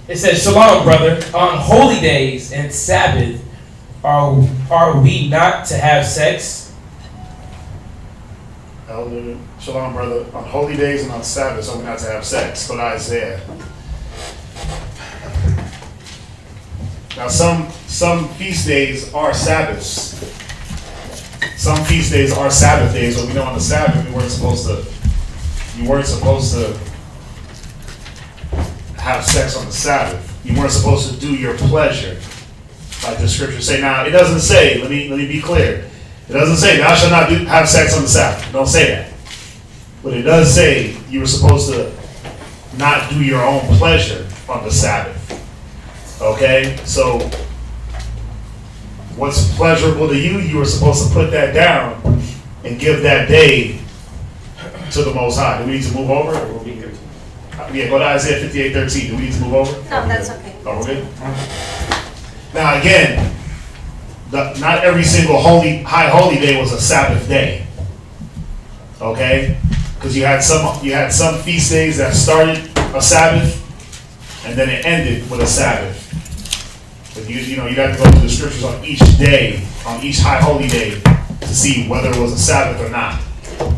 It says, Shalom, brother. On holy days and Sabbath, are we not to have sex? Elder, shalom, brother. On holy days and on Sabbath, are we not to have sex? But Isaiah. Now, some feast days are Sabbaths. Some feast days are Sabbath days, but we know on the Sabbath you weren't supposed to have sex on the Sabbath. You weren't supposed to do your pleasure, like the scriptures say. Now, it doesn't say. Let me be clear. It doesn't say thou shalt not have sex on the Sabbath. Don't say that. But it does say you were supposed to not do your own pleasure on the Sabbath. Okay? So, what's pleasurable to you, you were supposed to put that down and give that day to the Most High. Do we need to move over? Or we good? Yeah, go to Isaiah 58:13. Do we need to move over? No, that's okay. Oh, we're good? Now, again, not every single high holy day was a Sabbath day. Okay? Because you had some feast days that started a Sabbath and then it ended with a Sabbath. But you have to go through the scriptures on each day, on each high holy day, to see whether it was a Sabbath or not.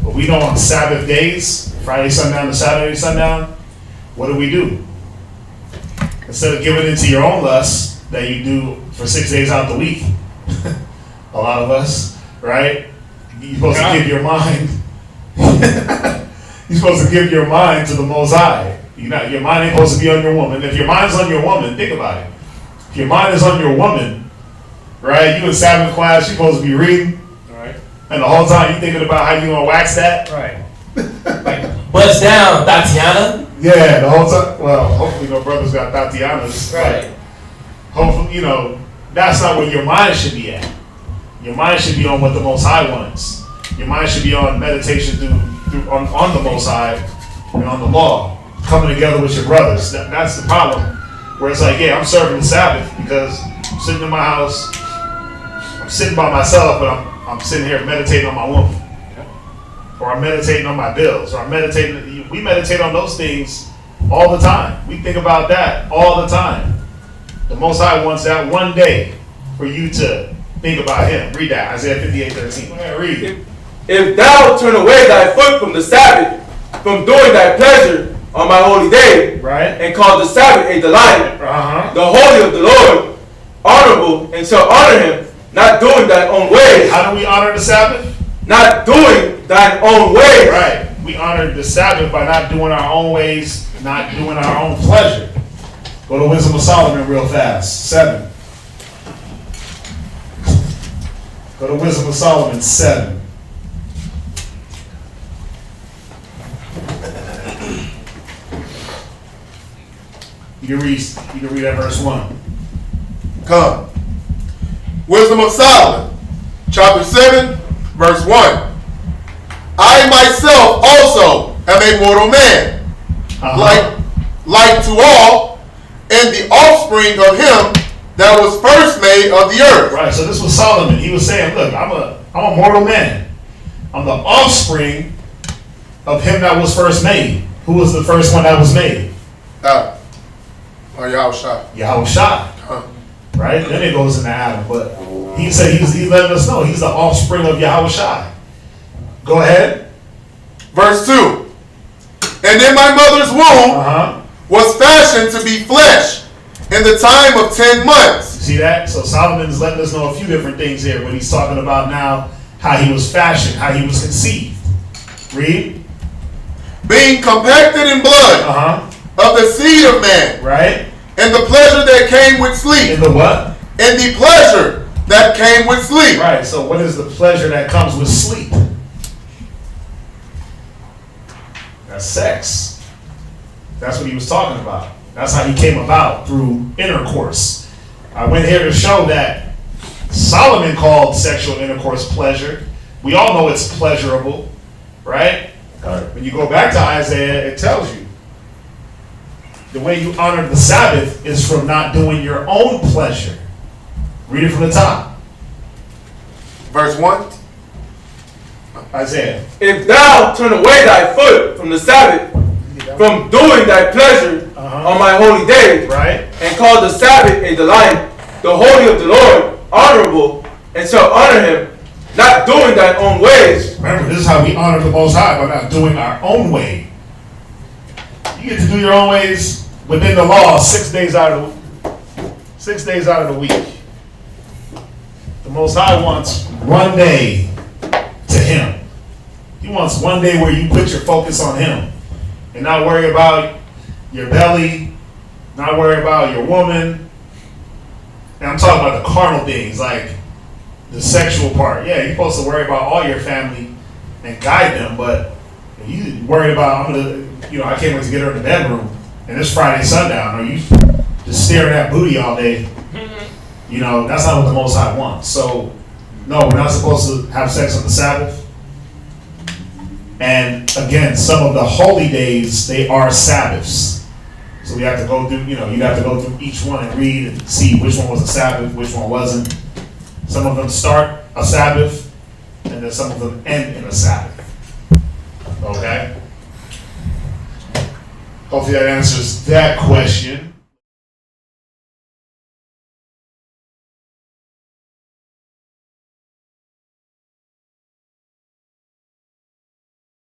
But we know on Sabbath days, Friday sundown to Saturday sundown, what do? Instead of giving into your own lust that you do for 6 days out the week, a lot of us, right? You're supposed to give your mind. You're supposed to give your mind to the Most High. Your mind ain't supposed to be on your woman. If your mind's on your woman, think about it. If your mind is on your woman, right? You in Sabbath class, you're supposed to be reading, right? And the whole time you thinking about how you gonna wax that, right? Like, bust down, Tatiana. Yeah, the whole time. Well, hopefully no brothers got Tatianas, right? Hopefully, that's not where your mind should be at. Your mind should be on what the Most High wants. Your mind should be on meditation on the Most High and on the law, coming together with your brothers. That's the problem. Where it's like, yeah, I'm serving the Sabbath because I'm sitting in my house, I'm sitting by myself, but I'm sitting here meditating on my woman. Or I'm meditating on my bills, or we meditate on those things all the time. We think about that all the time. The Most High wants that one day for you to think about Him. Read that, Isaiah 58:13. Yeah, read it. If thou turn away thy foot from the Sabbath, from doing thy pleasure on my holy day, right, and call the Sabbath a delight, the holy of the Lord, honorable, and shall honor Him, not doing thine own ways. How do we honor the Sabbath? Not doing thine own ways. Right. We honor the Sabbath by not doing our own ways, not doing our own pleasure. Go to Wisdom of Solomon real fast. 7. Go to Wisdom of Solomon 7. You can read that verse 1. Come. Wisdom of Solomon, chapter 7, verse 1. I myself also am a mortal man, like to all, and the offspring of him that was first made of the earth. Right, so this was Solomon. He was saying, look, I'm a mortal man. I'm the offspring of him that was first made. Who was the first one that was made? Yahushua. Yahushua. Right? Then it goes into Adam. But he said he's letting us know he's the offspring of Yahushua. Go ahead. Verse 2. And in my mother's womb was fashioned to be flesh in the time of 10 months. You see that? So Solomon's letting us know a few different things here when he's talking about now how he was fashioned, how he was conceived. Read. Being compacted in blood of the seed of man. Right. And the pleasure that came with sleep. And the what? And the pleasure that came with sleep. Right. So what is the pleasure that comes with sleep? That's sex. That's what he was talking about. That's how he came about, through intercourse. I went here to show that Solomon called sexual intercourse pleasure. We all know it's pleasurable, right? When you go back to Isaiah, it tells you the way you honor the Sabbath is from not doing your own pleasure. Read it from the top. Verse 1. Isaiah. If thou turn away thy foot from the Sabbath, from doing thy pleasure on my holy day, Right? and call the Sabbath a delight, the holy of the Lord honorable, and shall honor him, not doing thine own ways. Remember, this is how we honor the Most High, by not doing our own way. You get to do your own ways within the law 6 days out of the week. The Most High wants one day to Him. He wants one day where you put your focus on Him and not worry about your belly, not worry about your woman. And I'm talking about the carnal things, like the sexual part. Yeah, you're supposed to worry about all your family and guide them, but if you worried about, I can't wait to get her in the bedroom and it's Friday sundown, or you just staring at booty all day. That's not what the Most High wants. So, no, we're not supposed to have sex on the Sabbath. And again, some of the holy days, they are Sabbaths. So we have to go through, you have to go through each one and read and see which one was a Sabbath, which one wasn't. Some of them start a Sabbath, and then some of them end in a Sabbath. Okay? Hopefully that answers that question.